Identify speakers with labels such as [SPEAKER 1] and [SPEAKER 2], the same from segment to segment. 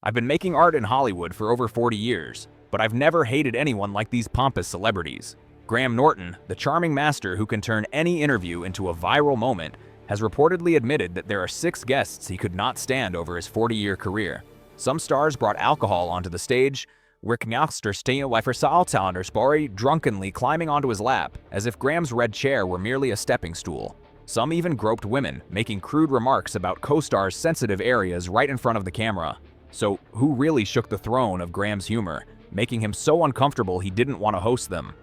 [SPEAKER 1] I've been making art in Hollywood for over 40 years, but I've never hated anyone like these pompous celebrities. Graham Norton, the charming master who can turn any interview into a viral moment, has reportedly admitted that there are 6 guests he could not stand over his 40-year career. Some stars brought alcohol onto the stage, drunkenly climbing onto his lap, as if Graham's red chair were merely a stepping stool. Some even groped women, making crude remarks about co-stars' sensitive areas right in front of the camera. So, who really shook the throne of Graham's humor, making him so uncomfortable he didn't want to host them?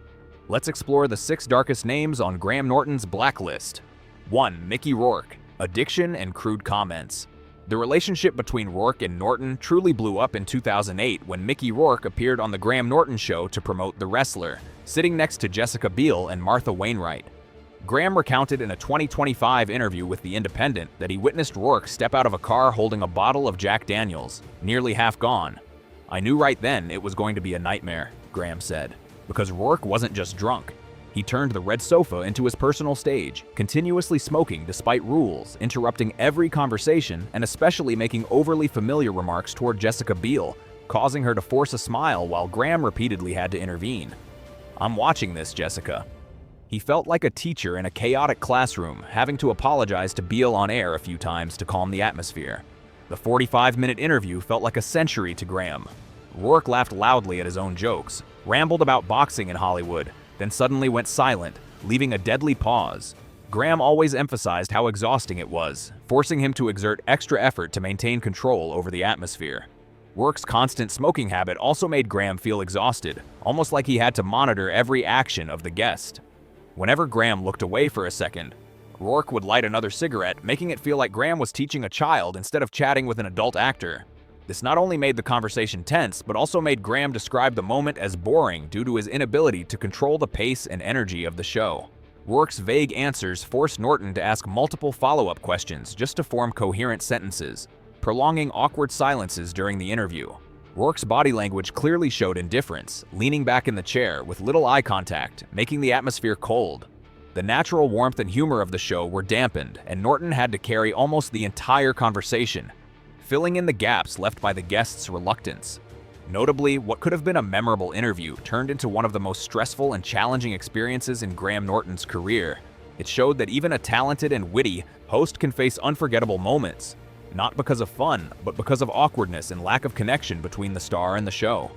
[SPEAKER 1] Let's explore the 6 darkest names on Graham Norton's blacklist. 1. Mickey Rourke. Addiction and crude comments. The relationship between Rourke and Norton truly blew up in 2008 when Mickey Rourke appeared on The Graham Norton Show to promote The Wrestler, sitting next to Jessica Biel and Martha Wainwright. Graham recounted in a 2025 interview with The Independent that he witnessed Rourke step out of a car holding a bottle of Jack Daniels, nearly half gone. "I knew right then it was going to be a nightmare," Graham said, because Rourke wasn't just drunk. He turned the red sofa into his personal stage, continuously smoking despite rules, interrupting every conversation, and especially making overly familiar remarks toward Jessica Biel, causing her to force a smile while Graham repeatedly had to intervene. "I'm watching this, Jessica." He felt like a teacher in a chaotic classroom, having to apologize to Biel on air a few times to calm the atmosphere. The 45-minute interview felt like a century to Graham. Rourke laughed loudly at his own jokes, rambled about boxing in Hollywood, then suddenly went silent, leaving a deadly pause. Graham always emphasized how exhausting it was, forcing him to exert extra effort to maintain control over the atmosphere. Rourke's constant smoking habit also made Graham feel exhausted, almost like he had to monitor every action of the guest. Whenever Graham looked away for a second, Rourke would light another cigarette, making it feel like Graham was teaching a child instead of chatting with an adult actor. This not only made the conversation tense, but also made Graham describe the moment as boring due to his inability to control the pace and energy of the show. Rourke's vague answers forced Norton to ask multiple follow-up questions just to form coherent sentences, prolonging awkward silences during the interview. Rourke's body language clearly showed indifference, leaning back in the chair with little eye contact, making the atmosphere cold. The natural warmth and humor of the show were dampened, and Norton had to carry almost the entire conversation, filling in the gaps left by the guests' reluctance. Notably, what could have been a memorable interview turned into one of the most stressful and challenging experiences in Graham Norton's career. It showed that even a talented and witty host can face unforgettable moments, not because of fun, but because of awkwardness and lack of connection between the star and the show.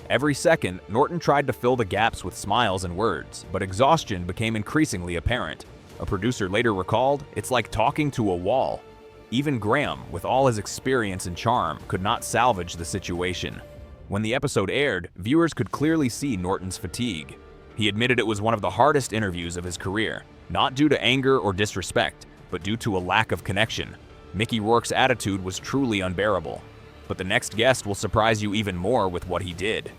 [SPEAKER 1] Every second, Norton tried to fill the gaps with smiles and words, but exhaustion became increasingly apparent. A producer later recalled, "It's like talking to a wall." Even Graham, with all his experience and charm, could not salvage the situation. When the episode aired, viewers could clearly see Norton's fatigue. He admitted it was one of the hardest interviews of his career, not due to anger or disrespect, but due to a lack of connection. Mickey Rourke's attitude was truly unbearable. But the next guest will surprise you even more with what he did.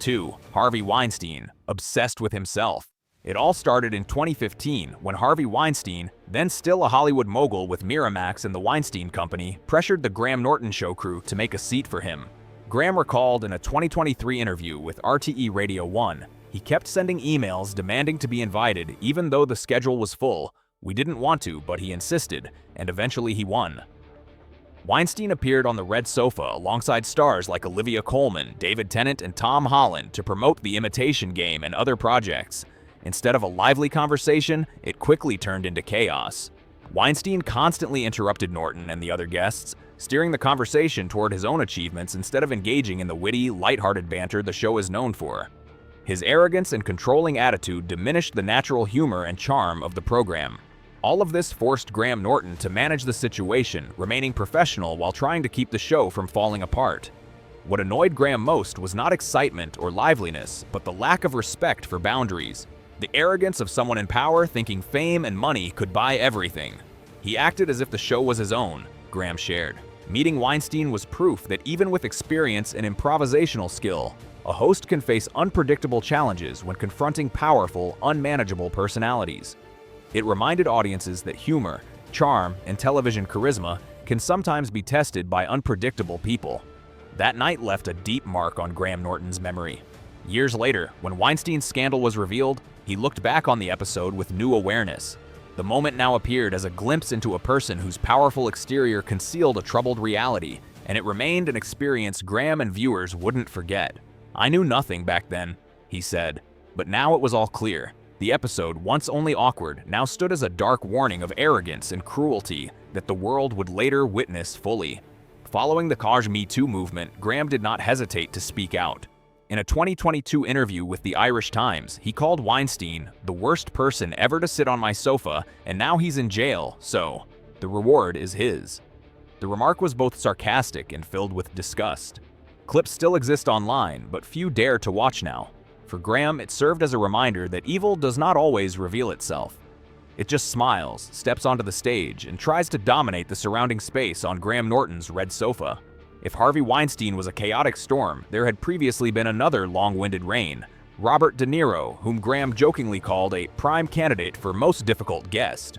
[SPEAKER 1] 2. Harvey Weinstein, obsessed with himself. It all started in 2015 when Harvey Weinstein, then still a Hollywood mogul with Miramax and the Weinstein Company, pressured the Graham Norton Show crew to make a seat for him. Graham recalled in a 2023 interview with RTE Radio 1, he kept sending emails demanding to be invited even though the schedule was full. "We didn't want to, but he insisted, and eventually he won." Weinstein appeared on the red sofa alongside stars like Olivia Colman, David Tennant, and Tom Holland to promote The Imitation Game and other projects. Instead of a lively conversation, it quickly turned into chaos. Weinstein constantly interrupted Norton and the other guests, steering the conversation toward his own achievements instead of engaging in the witty, lighthearted banter the show is known for. His arrogance and controlling attitude diminished the natural humor and charm of the program. All of this forced Graham Norton to manage the situation, remaining professional while trying to keep the show from falling apart. What annoyed Graham most was not excitement or liveliness, but the lack of respect for boundaries. The arrogance of someone in power thinking fame and money could buy everything. He acted as if the show was his own, Graham shared. Meeting Weinstein was proof that even with experience and improvisational skill, a host can face unpredictable challenges when confronting powerful, unmanageable personalities. It reminded audiences that humor, charm, and television charisma can sometimes be tested by unpredictable people. That night left a deep mark on Graham Norton's memory. Years later, when Weinstein's scandal was revealed, he looked back on the episode with new awareness. The moment now appeared as a glimpse into a person whose powerful exterior concealed a troubled reality, and it remained an experience Graham and viewers wouldn't forget. "I knew nothing back then," he said, but now it was all clear. The episode, once only awkward, now stood as a dark warning of arrogance and cruelty that the world would later witness fully. Following the Kaj Me Too movement, Graham did not hesitate to speak out. In a 2022 interview with the Irish Times, he called Weinstein the worst person ever to sit on my sofa, and now he's in jail, so the reward is his. The remark was both sarcastic and filled with disgust. Clips still exist online, but few dare to watch now. For Graham, it served as a reminder that evil does not always reveal itself. It just smiles, steps onto the stage, and tries to dominate the surrounding space on Graham Norton's red sofa. If Harvey Weinstein was a chaotic storm, there had previously been another long-winded reign, Robert De Niro, whom Graham jokingly called a prime candidate for most difficult guest.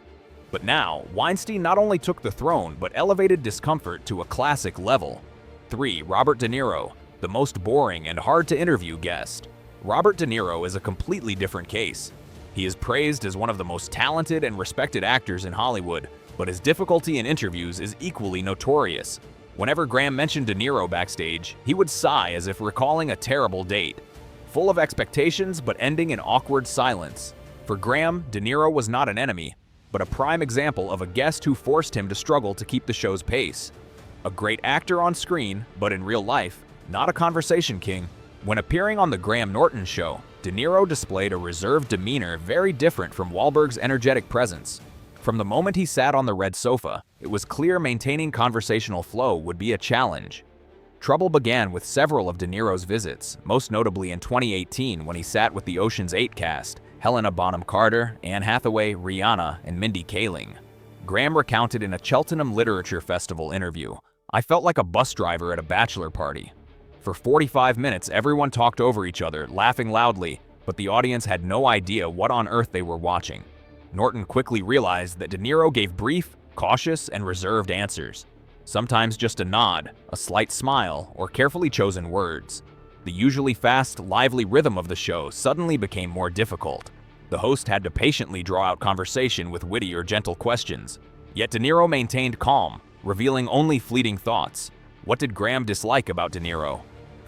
[SPEAKER 1] But now, Weinstein not only took the throne, but elevated discomfort to a classic level. 3. Robert De Niro, the most boring and hard-to-interview guest. Robert De Niro is a completely different case. He is praised as one of the most talented and respected actors in Hollywood, but his difficulty in interviews is equally notorious. Whenever Graham mentioned De Niro backstage, he would sigh as if recalling a terrible date. Full of expectations, but ending in awkward silence. For Graham, De Niro was not an enemy, but a prime example of a guest who forced him to struggle to keep the show's pace. A great actor on screen, but in real life, not a conversation king. When appearing on The Graham Norton Show, De Niro displayed a reserved demeanor very different from Wahlberg's energetic presence. From the moment he sat on the red sofa, it was clear maintaining conversational flow would be a challenge. Trouble began with several of De Niro's visits, most notably in 2018 when he sat with the Ocean's 8 cast, Helena Bonham Carter, Anne Hathaway, Rihanna, and Mindy Kaling. Graham recounted in a Cheltenham Literature Festival interview, "I felt like a bus driver at a bachelor party. For 45 minutes, everyone talked over each other, laughing loudly, but the audience had no idea what on earth they were watching." Norton quickly realized that De Niro gave brief, cautious, and reserved answers. Sometimes just a nod, a slight smile, or carefully chosen words. The usually fast, lively rhythm of the show suddenly became more difficult. The host had to patiently draw out conversation with witty or gentle questions. Yet De Niro maintained calm, revealing only fleeting thoughts. What did Graham dislike about De Niro?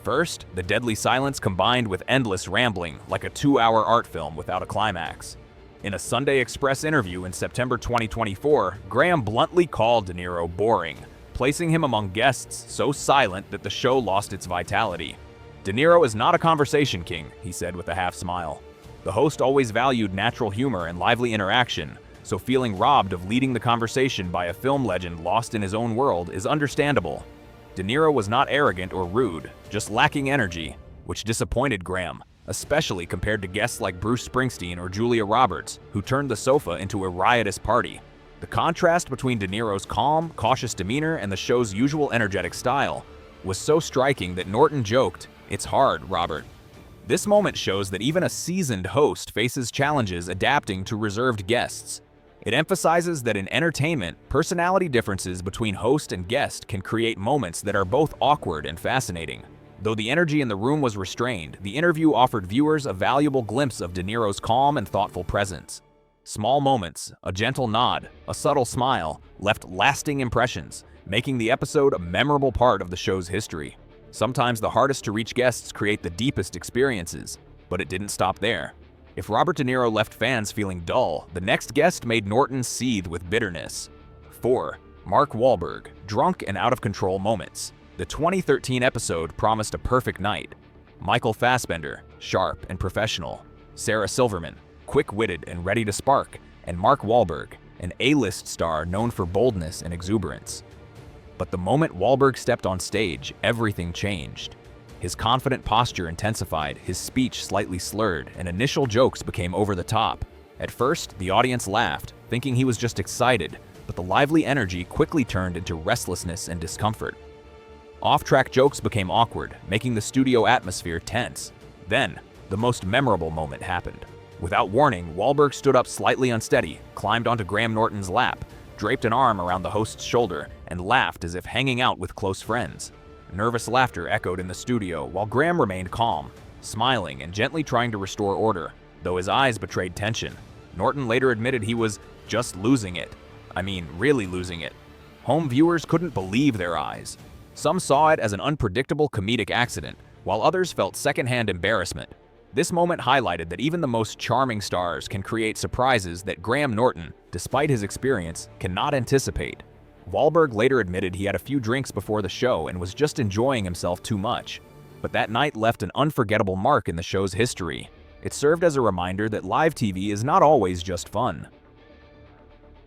[SPEAKER 1] First, the deadly silence combined with endless rambling, like a 2-hour art film without a climax. In a Sunday Express interview in September 2024, Graham bluntly called De Niro boring, placing him among guests so silent that the show lost its vitality. "De Niro is not a conversation king," he said with a half smile. The host always valued natural humor and lively interaction, so feeling robbed of leading the conversation by a film legend lost in his own world is understandable. De Niro was not arrogant or rude, just lacking energy, which disappointed Graham, especially compared to guests like Bruce Springsteen or Julia Roberts, who turned the sofa into a riotous party. The contrast between De Niro's calm, cautious demeanor and the show's usual energetic style was so striking that Norton joked, "It's hard, Robert." This moment shows that even a seasoned host faces challenges adapting to reserved guests. It emphasizes that in entertainment, personality differences between host and guest can create moments that are both awkward and fascinating. Though the energy in the room was restrained, the interview offered viewers a valuable glimpse of De Niro's calm and thoughtful presence. Small moments, a gentle nod, a subtle smile, left lasting impressions, making the episode a memorable part of the show's history. Sometimes the hardest to reach guests create the deepest experiences, but it didn't stop there. If Robert De Niro left fans feeling dull, the next guest made Norton seethe with bitterness. 4. Mark Wahlberg, drunk and out of control moments. The 2013 episode promised a perfect night. Michael Fassbender, sharp and professional. Sarah Silverman, quick-witted and ready to spark. And Mark Wahlberg, an A-list star known for boldness and exuberance. But the moment Wahlberg stepped on stage, everything changed. His confident posture intensified, his speech slightly slurred, and initial jokes became over the top. At first, the audience laughed, thinking he was just excited, but the lively energy quickly turned into restlessness and discomfort. Off-track jokes became awkward, making the studio atmosphere tense. Then, the most memorable moment happened. Without warning, Wahlberg stood up slightly unsteady, climbed onto Graham Norton's lap, draped an arm around the host's shoulder, and laughed as if hanging out with close friends. Nervous laughter echoed in the studio while Graham remained calm, smiling and gently trying to restore order, though his eyes betrayed tension. Norton later admitted he was just losing it. I mean, really losing it. Home viewers couldn't believe their eyes. Some saw it as an unpredictable comedic accident, while others felt secondhand embarrassment. This moment highlighted that even the most charming stars can create surprises that Graham Norton, despite his experience, cannot anticipate. Wahlberg later admitted he had a few drinks before the show and was just enjoying himself too much. But that night left an unforgettable mark in the show's history. It served as a reminder that live TV is not always just fun.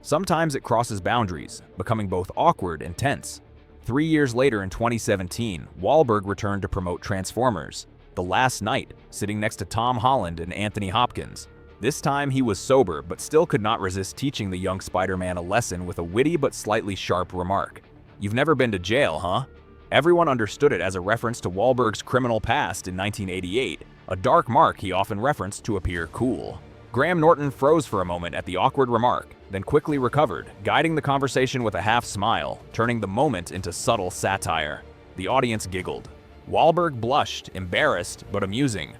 [SPEAKER 1] Sometimes it crosses boundaries, becoming both awkward and tense. 3 years later in 2017, Wahlberg returned to promote Transformers: The Last Knight, sitting next to Tom Holland and Anthony Hopkins. This time he was sober, but still could not resist teaching the young Spider-Man a lesson with a witty but slightly sharp remark. "You've never been to jail, huh?" Everyone understood it as a reference to Wahlberg's criminal past in 1988, a dark mark he often referenced to appear cool. Graham Norton froze for a moment at the awkward remark, then quickly recovered, guiding the conversation with a half smile, turning the moment into subtle satire. The audience giggled. Wahlberg blushed, embarrassed but amusing.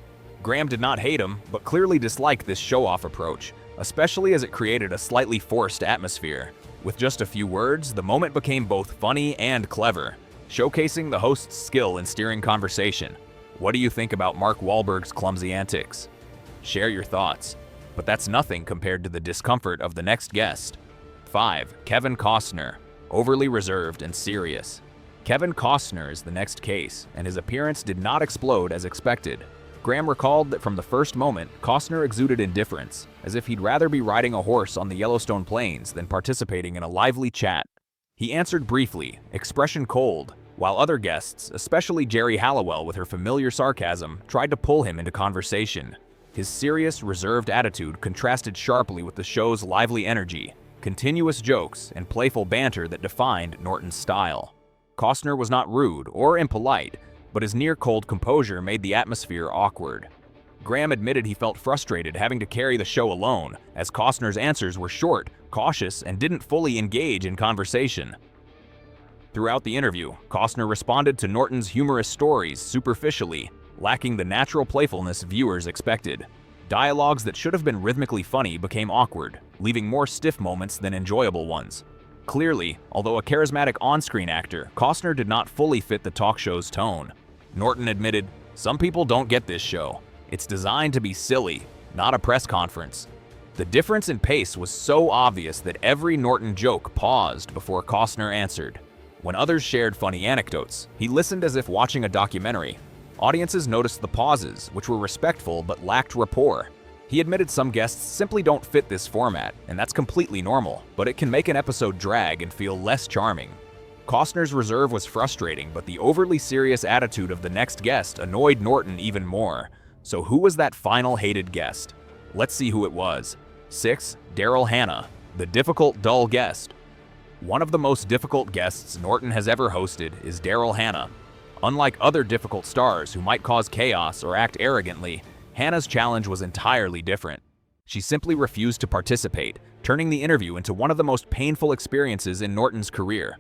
[SPEAKER 1] Graham did not hate him, but clearly disliked this show-off approach, especially as it created a slightly forced atmosphere. With just a few words, the moment became both funny and clever, showcasing the host's skill in steering conversation. What do you think about Mark Wahlberg's clumsy antics? Share your thoughts. But that's nothing compared to the discomfort of the next guest. 5. Kevin Costner, overly reserved and serious. Kevin Costner is the next case, and his appearance did not explode as expected. Graham recalled that from the first moment, Costner exuded indifference, as if he'd rather be riding a horse on the Yellowstone Plains than participating in a lively chat. He answered briefly, expression cold, while other guests, especially Jerry Halliwell with her familiar sarcasm, tried to pull him into conversation. His serious, reserved attitude contrasted sharply with the show's lively energy, continuous jokes, and playful banter that defined Norton's style. Costner was not rude or impolite, but his near-cold composure made the atmosphere awkward. Graham admitted he felt frustrated having to carry the show alone, as Costner's answers were short, cautious, and didn't fully engage in conversation. Throughout the interview, Costner responded to Norton's humorous stories superficially, lacking the natural playfulness viewers expected. Dialogues that should have been rhythmically funny became awkward, leaving more stiff moments than enjoyable ones. Clearly, although a charismatic on-screen actor, Costner did not fully fit the talk show's tone. Norton admitted, "Some people don't get this show. It's designed to be silly, not a press conference." The difference in pace was so obvious that every Norton joke paused before Costner answered. When others shared funny anecdotes, he listened as if watching a documentary. Audiences noticed the pauses, which were respectful but lacked rapport. He admitted some guests simply don't fit this format, and that's completely normal, but it can make an episode drag and feel less charming. Costner's reserve was frustrating, but the overly serious attitude of the next guest annoyed Norton even more. So who was that final hated guest? Let's see who it was. 6. Daryl Hannah, the difficult, dull guest. One of the most difficult guests Norton has ever hosted is Daryl Hannah. Unlike other difficult stars who might cause chaos or act arrogantly, Hannah's challenge was entirely different. She simply refused to participate, turning the interview into one of the most painful experiences in Norton's career.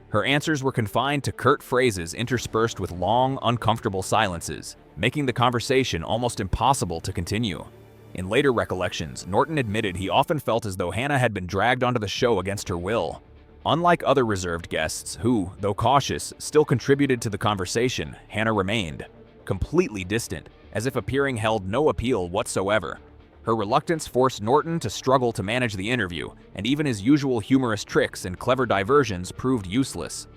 [SPEAKER 1] Her answers were confined to curt phrases interspersed with long, uncomfortable silences, making the conversation almost impossible to continue. In later recollections, Norton admitted he often felt as though Hannah had been dragged onto the show against her will. Unlike other reserved guests who, though cautious, still contributed to the conversation, Hannah remained completely distant, as if appearing held no appeal whatsoever. Her reluctance forced Norton to struggle to manage the interview, and even his usual humorous tricks and clever diversions proved useless.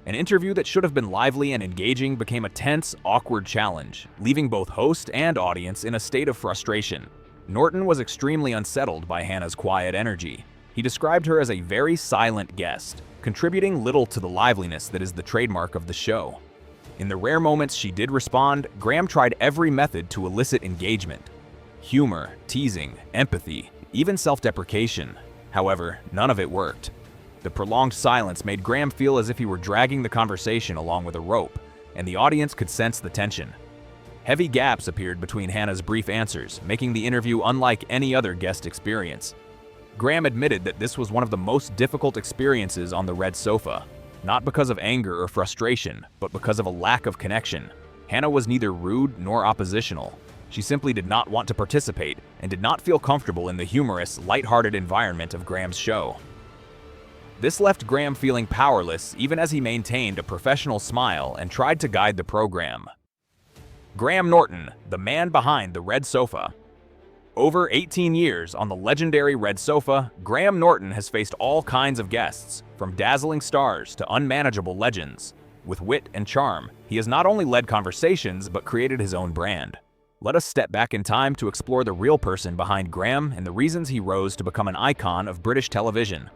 [SPEAKER 1] An interview that should have been lively and engaging became a tense, awkward challenge, leaving both host and audience in a state of frustration. Norton was extremely unsettled by Hannah's quiet energy. He described her as a very silent guest, contributing little to the liveliness that is the trademark of the show. In the rare moments she did respond, Graham tried every method to elicit engagement. Humor, teasing, empathy, even self-deprecation. However, none of it worked. The prolonged silence made Graham feel as if he were dragging the conversation along with a rope, and the audience could sense the tension. Heavy gaps appeared between Hannah's brief answers, making the interview unlike any other guest experience. Graham admitted that this was one of the most difficult experiences on the red sofa, not because of anger or frustration, but because of a lack of connection. Hannah was neither rude nor oppositional. She simply did not want to participate and did not feel comfortable in the humorous, lighthearted environment of Graham's show. This left Graham feeling powerless even as he maintained a professional smile and tried to guide the program. Graham Norton, the man behind the red sofa. Over 18 years on the legendary red sofa, Graham Norton has faced all kinds of guests, from dazzling stars to unmanageable legends. With wit and charm, he has not only led conversations but created his own brand. Let us step back in time to explore the real person behind Graham and the reasons he rose to become an icon of British television.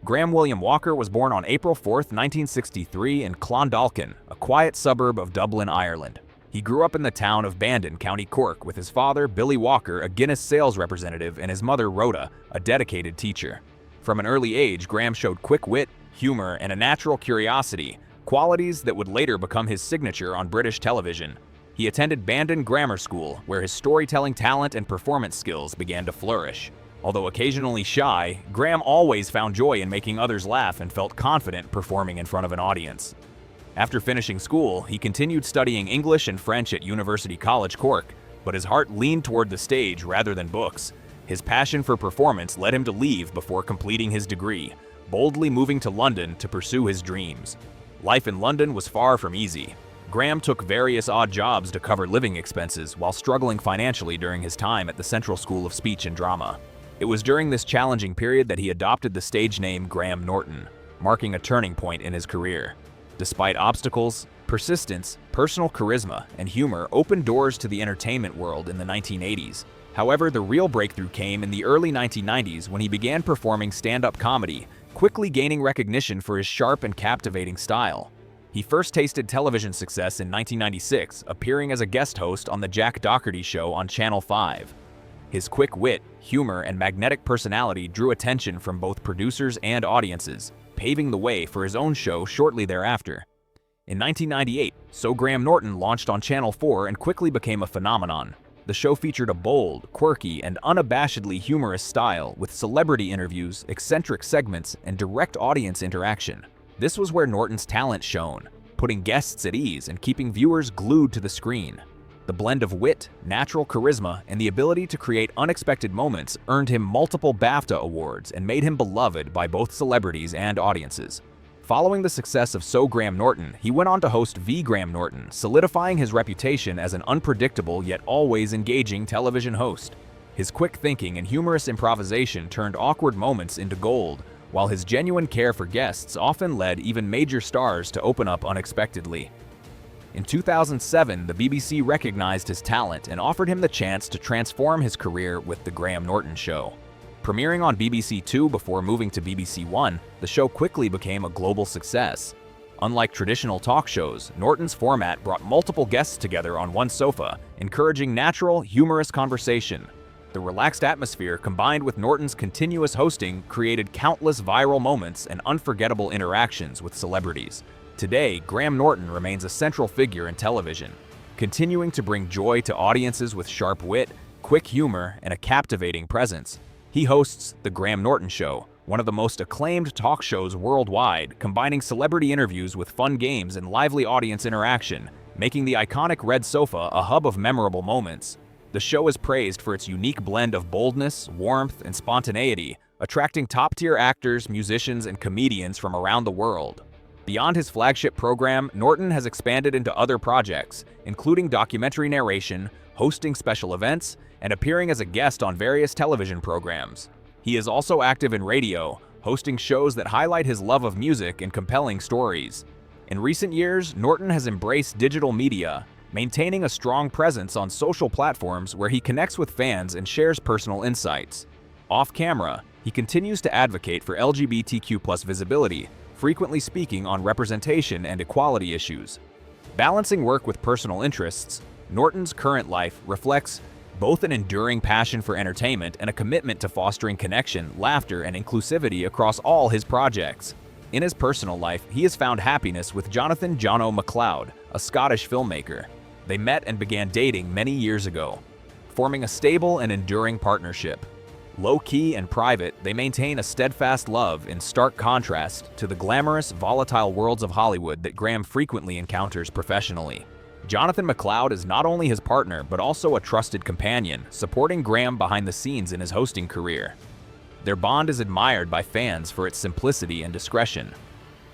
[SPEAKER 1] Graham William Walker was born on April 4, 1963 in Clondalkin, a quiet suburb of Dublin, Ireland. He grew up in the town of Bandon, County Cork, with his father, Billy Walker, a Guinness sales representative, and his mother, Rhoda, a dedicated teacher. From an early age, Graham showed quick wit, humor, and a natural curiosity, qualities that would later become his signature on British television. He attended Bandon Grammar School, where his storytelling talent and performance skills began to flourish. Although occasionally shy, Graham always found joy in making others laugh and felt confident performing in front of an audience. After finishing school, he continued studying English and French at University College Cork, but his heart leaned toward the stage rather than books. His passion for performance led him to leave before completing his degree, boldly moving to London to pursue his dreams. Life in London was far from easy. Graham took various odd jobs to cover living expenses while struggling financially during his time at the Central School of Speech and Drama. It was during this challenging period that he adopted the stage name Graham Norton, marking a turning point in his career. Despite obstacles, persistence, personal charisma, and humor opened doors to the entertainment world in the 1980s. However, the real breakthrough came in the early 1990s when he began performing stand-up comedy, quickly gaining recognition for his sharp and captivating style. He first tasted television success in 1996, appearing as a guest host on The Jack Doherty Show on Channel 5. His quick wit, humor, and magnetic personality drew attention from both producers and audiences, paving the way for his own show shortly thereafter. In 1998, So Graham Norton launched on Channel 4 and quickly became a phenomenon. The show featured a bold, quirky, and unabashedly humorous style with celebrity interviews, eccentric segments, and direct audience interaction. This was where Norton's talent shone, putting guests at ease and keeping viewers glued to the screen. The blend of wit, natural charisma, and the ability to create unexpected moments earned him multiple BAFTA awards and made him beloved by both celebrities and audiences. Following the success of So Graham Norton, he went on to host V. Graham Norton, solidifying his reputation as an unpredictable yet always engaging television host. His quick thinking and humorous improvisation turned awkward moments into gold, while his genuine care for guests often led even major stars to open up unexpectedly. In 2007, the BBC recognized his talent and offered him the chance to transform his career with The Graham Norton Show. Premiering on BBC Two before moving to BBC One, the show quickly became a global success. Unlike traditional talk shows, Norton's format brought multiple guests together on one sofa, encouraging natural, humorous conversation. The relaxed atmosphere combined with Norton's continuous hosting created countless viral moments and unforgettable interactions with celebrities. Today, Graham Norton remains a central figure in television, continuing to bring joy to audiences with sharp wit, quick humor, and a captivating presence. He hosts The Graham Norton Show, one of the most acclaimed talk shows worldwide, combining celebrity interviews with fun games and lively audience interaction, making the iconic red sofa a hub of memorable moments. The show is praised for its unique blend of boldness, warmth, and spontaneity, attracting top-tier actors, musicians, and comedians from around the world. Beyond his flagship program, Norton has expanded into other projects, including documentary narration, hosting special events, and appearing as a guest on various television programs. He is also active in radio, hosting shows that highlight his love of music and compelling stories. In recent years, Norton has embraced digital media, maintaining a strong presence on social platforms where he connects with fans and shares personal insights. Off-camera, he continues to advocate for LGBTQ+ visibility, frequently speaking on representation and equality issues. Balancing work with personal interests, Norton's current life reflects both an enduring passion for entertainment and a commitment to fostering connection, laughter, and inclusivity across all his projects. In his personal life, he has found happiness with Jonathan "Jono" MacLeod, a Scottish filmmaker. They met and began dating many years ago, forming a stable and enduring partnership. Low-key and private, they maintain a steadfast love in stark contrast to the glamorous, volatile worlds of Hollywood that Graham frequently encounters professionally. Jonathan MacLeod is not only his partner, but also a trusted companion, supporting Graham behind the scenes in his hosting career. Their bond is admired by fans for its simplicity and discretion.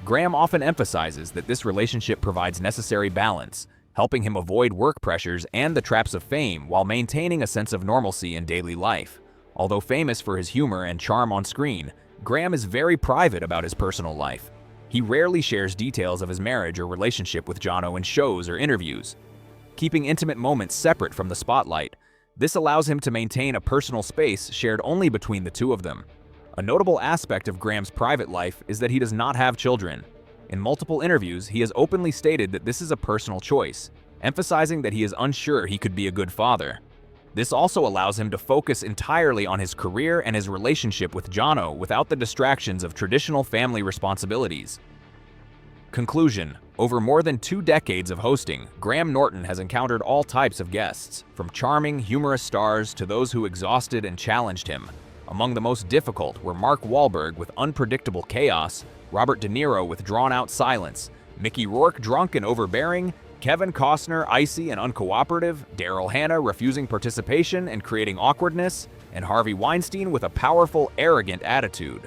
[SPEAKER 1] Graham often emphasizes that this relationship provides necessary balance, helping him avoid work pressures and the traps of fame while maintaining a sense of normalcy in daily life. Although famous for his humor and charm on screen, Graham is very private about his personal life. He rarely shares details of his marriage or relationship with Jono in shows or interviews. Keeping intimate moments separate from the spotlight, this allows him to maintain a personal space shared only between the two of them. A notable aspect of Graham's private life is that he does not have children. In multiple interviews, he has openly stated that this is a personal choice, emphasizing that he is unsure he could be a good father. This also allows him to focus entirely on his career and his relationship with Jono without the distractions of traditional family responsibilities. Conclusion: over more than 2 decades of hosting, Graham Norton has encountered all types of guests, from charming, humorous stars to those who exhausted and challenged him. Among the most difficult were Mark Wahlberg with unpredictable chaos, Robert De Niro with drawn-out silence, Mickey Rourke drunk and overbearing, Kevin Costner icy and uncooperative, Daryl Hannah refusing participation and creating awkwardness, and Harvey Weinstein with a powerful, arrogant attitude.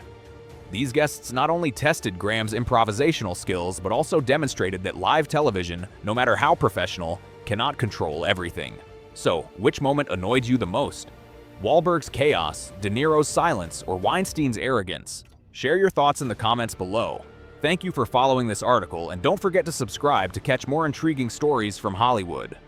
[SPEAKER 1] These guests not only tested Graham's improvisational skills, but also demonstrated that live television, no matter how professional, cannot control everything. So, which moment annoyed you the most? Wahlberg's chaos, De Niro's silence, or Weinstein's arrogance? Share your thoughts in the comments below. Thank you for following this article, and don't forget to subscribe to catch more intriguing stories from Hollywood.